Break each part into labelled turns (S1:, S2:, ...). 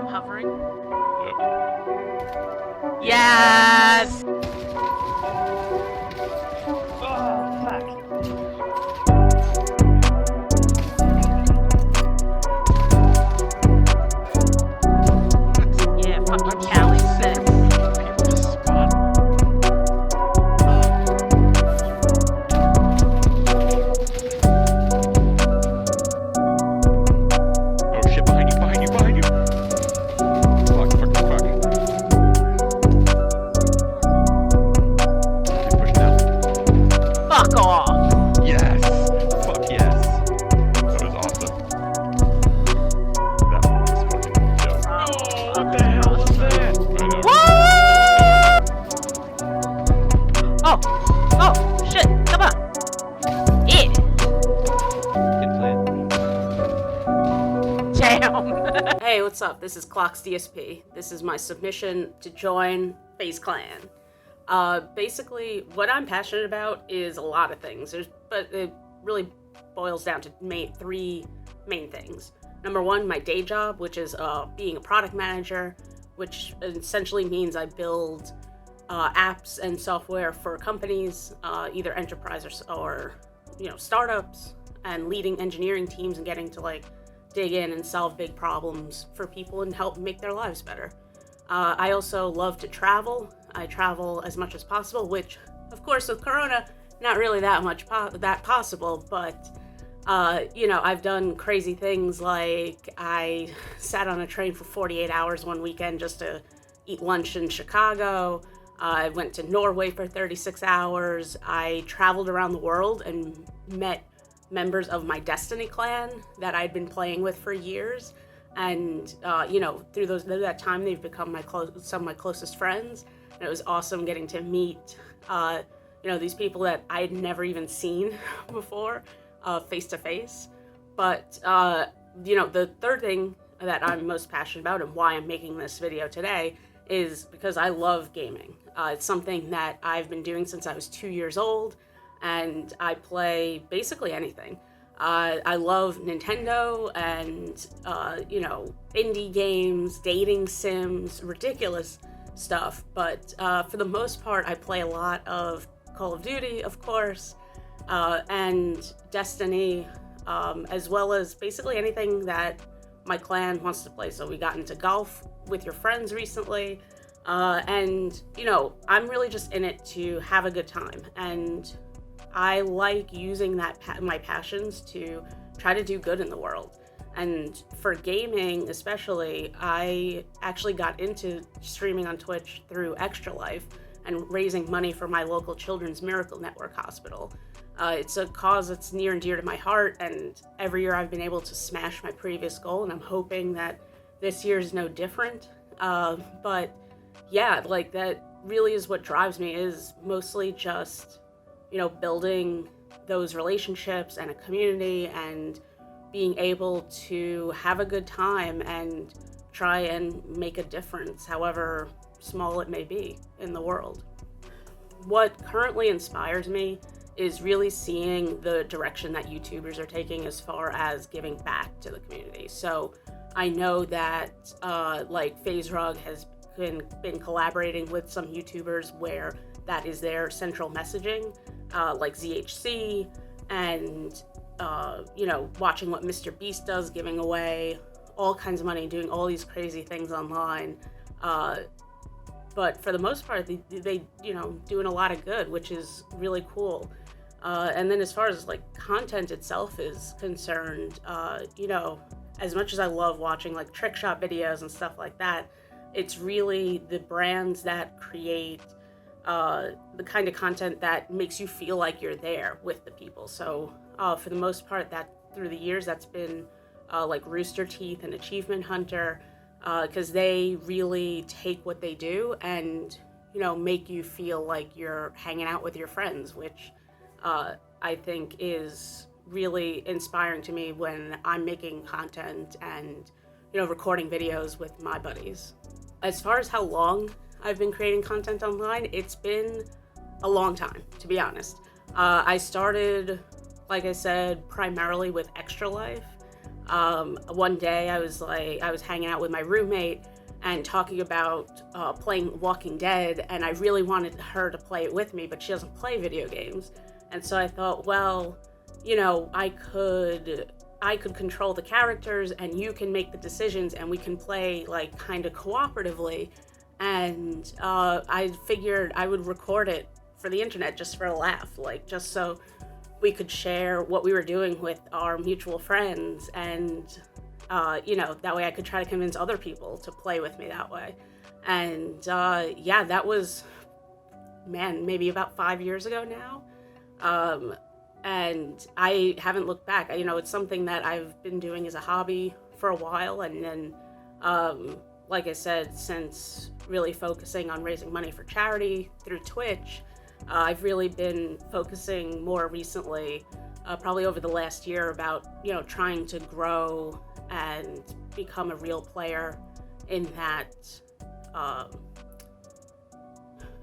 S1: I'm hovering.
S2: Yep.
S1: Yes!
S3: Oh, fuck.
S1: Yeah, fucking Cali said.
S2: People just spawn. Oh shit, behind you, behind you, behind you! Fuck, fuck, fuck. Okay, push down.
S1: Fuck off!
S2: Yes! Fuck yes! That was awesome. That one was fucking dope.
S3: Oh, what the hell was that?
S2: I know.
S1: Woo! Oh, shit, come on. Yeah.
S2: Good plan.
S1: Damn. Hey, what's up? This is Clocks DSP. This is my submission to join FaZe Clan. Basically, what I'm passionate about is a lot of things, but it really boils down to three main things. Number one, my day job, which is being a product manager, which essentially means I build apps and software for companies, either enterprise or startups, and leading engineering teams and getting to dig in and solve big problems for people and help make their lives better. I also love to travel. I travel as much as possible, which, of course, with Corona, not really that much possible, but I've done crazy things like I sat on a train for 48 hours one weekend just to eat lunch in Chicago. I went to Norway for 36 hours. I traveled around the world and met members of my Destiny clan that I'd been playing with for years. And, through that time, they've become some of my closest friends. And it was awesome getting to meet, these people that I had never even seen before, face to face. But, the third thing that I'm most passionate about and why I'm making this video today is because I love gaming. It's something that I've been doing since I was 2 years old, and I play basically anything. I love Nintendo and, indie games, dating sims, ridiculous stuff. But for the most part, I play a lot of Call of Duty, of course, and Destiny, as well as basically anything that my clan wants to play. So we got into golf with your friends recently. And, I'm really just in it to have a good time. And I like using my passions to try to do good in the world. And for gaming especially, I actually got into streaming on Twitch through Extra Life and raising money for my local Children's Miracle Network hospital. It's a cause that's near and dear to my heart, and every year I've been able to smash my previous goal, and I'm hoping that this year is no different. But yeah, that really is what drives me, is mostly just building those relationships and a community and being able to have a good time and try and make a difference, however small it may be, in the world. What currently inspires me is really seeing the direction that YouTubers are taking as far as giving back to the community. So I know that FaZe Rug has been collaborating with some YouTubers where that is their central messaging, like ZHC, and watching what Mr. Beast does, giving away all kinds of money, doing all these crazy things online. But for the most part, they doing a lot of good, which is really cool. And then as far as content itself is concerned, as much as I love watching trick shot videos and stuff like that, it's really the brands that create the kind of content that makes you feel like you're there with the people. So for the most part, that through the years, that's been Rooster Teeth and Achievement Hunter, because they really take what they do and make you feel like you're hanging out with your friends, which I think is really inspiring to me when I'm making content and recording videos with my buddies. As far as how long I've been creating content online, it's been a long time, to be honest. I started, like I said, primarily with Extra Life, One day I was hanging out with my roommate and talking about playing Walking Dead, and I really wanted her to play it with me, but she doesn't play video games. And so I thought, well, I could control the characters and you can make the decisions and we can play like kind of cooperatively. And I figured I would record it for the internet just for a laugh, like just so we could share what we were doing with our mutual friends. And, that way I could try to convince other people to play with me that way. And that was, maybe about 5 years ago now. And I haven't looked back. It's something that I've been doing as a hobby for a while. And then, like I said, since really focusing on raising money for charity through Twitch, I've really been focusing more recently, probably over the last year, about, trying to grow and become a real player in that,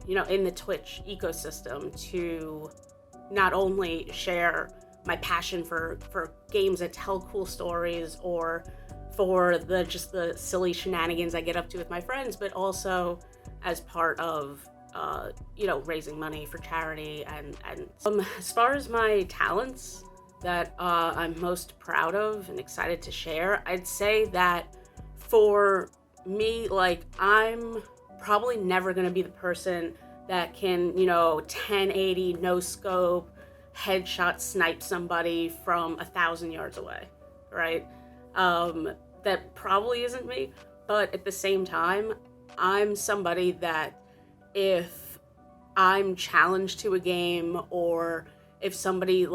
S1: in the Twitch ecosystem, to not only share my passion for games that tell cool stories, or for the silly shenanigans I get up to with my friends, but also as part of raising money for charity. And as far as my talents that I'm most proud of and excited to share, I'd say that for me, like, I'm probably never going to be the person that can, 1080 no scope headshot snipe somebody from 1,000 yards away, right? That probably isn't me, but at the same time, I'm somebody that if I'm challenged to a game, or if somebody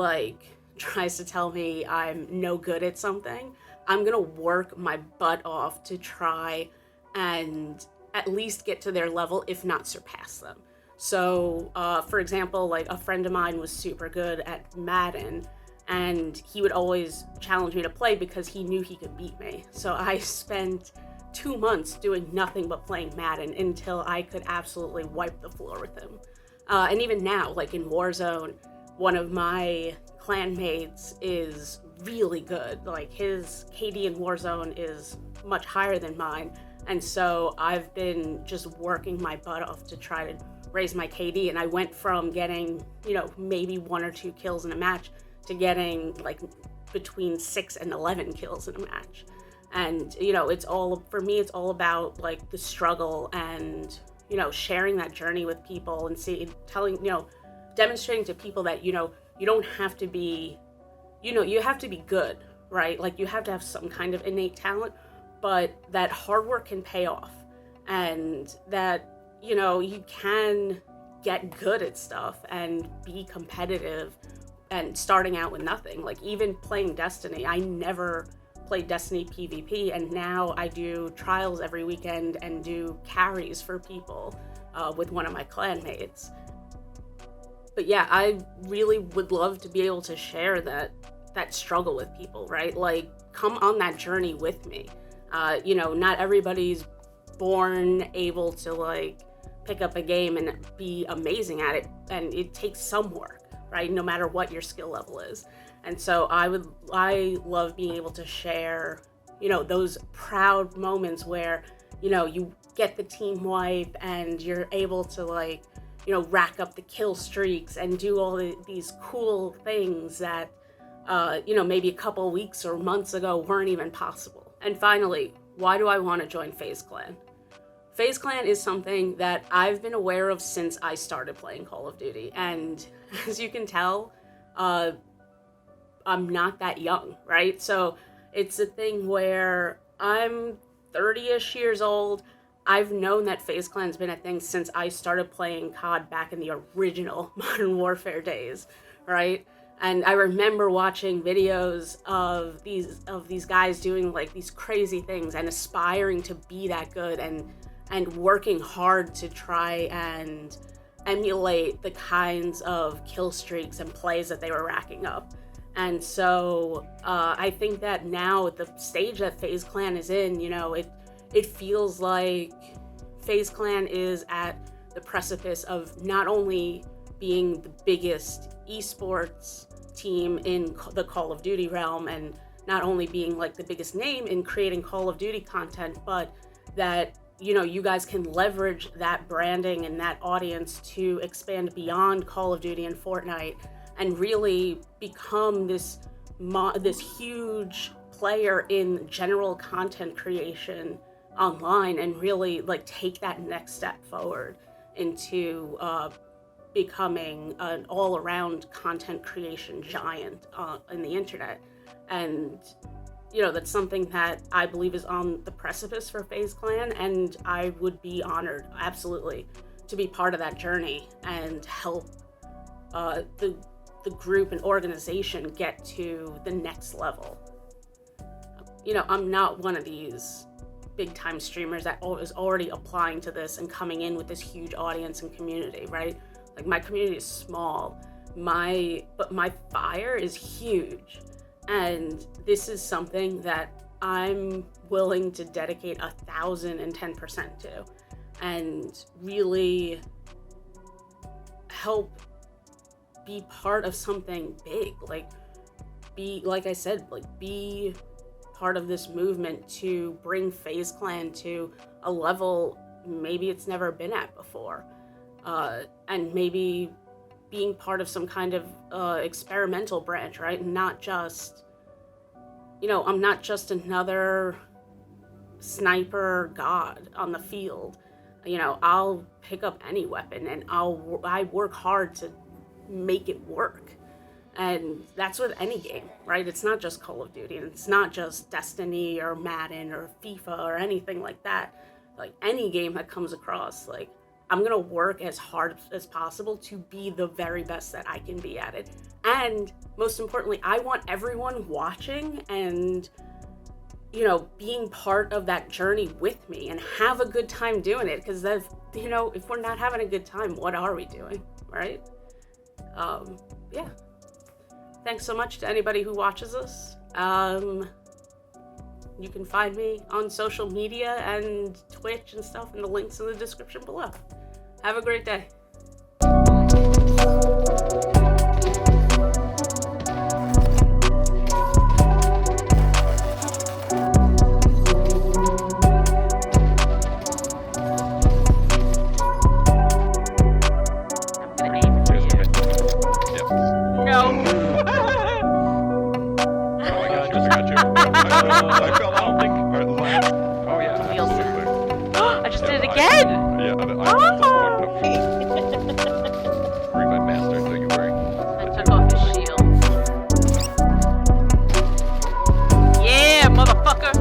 S1: tries to tell me I'm no good at something, I'm gonna work my butt off to try and at least get to their level, if not surpass them. So, for example, a friend of mine was super good at Madden, and he would always challenge me to play because he knew he could beat me. So I spent 2 months doing nothing but playing Madden until I could absolutely wipe the floor with him. And even now, in Warzone, one of my clanmates is really good. His KD in Warzone is much higher than mine. And so I've been just working my butt off to try to raise my KD. And I went from getting, maybe 1 or 2 kills in a match to getting between 6 and 11 kills in a match. And, it's all about the struggle and, sharing that journey with people and demonstrating to people that, you don't have to be, you have to be good, right? You have to have some kind of innate talent, but that hard work can pay off, and that, you can get good at stuff and be competitive, and starting out with nothing. Even playing Destiny, I never played Destiny PvP, and now I do trials every weekend and do carries for people with one of my clanmates. But yeah, I really would love to be able to share that struggle with people, right? Come on that journey with me. Not everybody's born able to pick up a game and be amazing at it, and it takes some work, right? No matter what your skill level is. And so I love being able to share, those proud moments where, you get the team wipe and you're able to rack up the kill streaks and do all these cool things that, maybe a couple weeks or months ago weren't even possible. And finally, why do I want to join FaZe Clan? FaZe Clan is something that I've been aware of since I started playing Call of Duty. And as you can tell, I'm not that young, right? So it's a thing where I'm 30-ish years old. I've known that FaZe Clan's been a thing since I started playing COD back in the original Modern Warfare days, right? And I remember watching videos of these guys doing these crazy things and aspiring to be that good, and working hard to try and emulate the kinds of kill streaks and plays that they were racking up. And so I think that now at the stage that FaZe Clan is in, it feels like FaZe Clan is at the precipice of not only being the biggest esports team in the Call of Duty realm and not only being like the biggest name in creating Call of Duty content, but that, you know, you guys can leverage that branding and that audience to expand beyond Call of Duty and Fortnite and really become this huge player in general content creation online, and really like take that next step forward into becoming an all-around content creation giant in the internet. And you know, that's something that I believe is on the precipice for FaZe Clan, and I would be honored, absolutely, to be part of that journey and help the group and organization get to the next level. You know, I'm not one of these big-time streamers that is already applying to this and coming in with this huge audience and community, right? Like, my community is small, but my fire is huge. And this is something that I'm willing to dedicate 1,010% to and really help be part of something big. Like I said, be part of this movement to bring FaZe Clan to a level maybe it's never been at before. And maybe being part of some kind of experimental branch, right? Not just, you know, I'm not just another sniper god on the field. You know, I'll pick up any weapon and I work hard to make it work. And that's with any game, right? It's not just Call of Duty, and it's not just Destiny or Madden or FIFA or anything like that. Like, any game that comes across, like, I'm gonna work as hard as possible to be the very best that I can be at it. And most importantly, I want everyone watching and, you know, being part of that journey with me and have a good time doing it. Because, you know, if we're not having a good time, what are we doing, right? Yeah. Thanks so much to anybody who watches us. You can find me on social media and Twitch and stuff, and the links in the description below. Have a great day.
S2: I fell out. Oh yeah, absolutely.
S4: I just did it again!
S2: Yeah, I fucked up. Revive master, so you worry.
S4: I took off his shield. Yeah, motherfucker!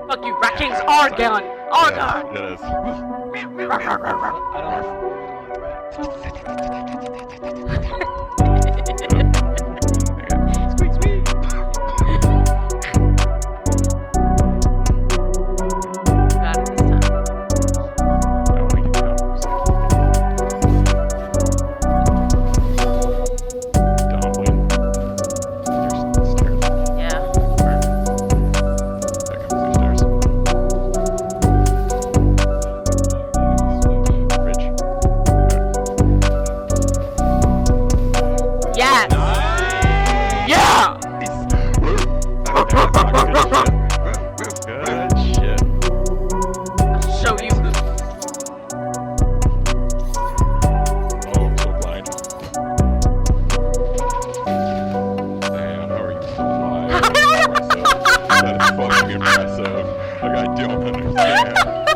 S4: Fuck you, Rat King's Argon! Argon!
S2: Yeah, it is.
S4: Squeak, squeak! Got it this time.
S2: Oh, we can count. Dumpling. There's stairs.
S4: Yeah.
S2: There comes the stairs. Rich.
S4: Yeah! Yeah!
S2: Good shit.
S4: I'll show you.
S2: Oh, I'm so blind. I don't understand.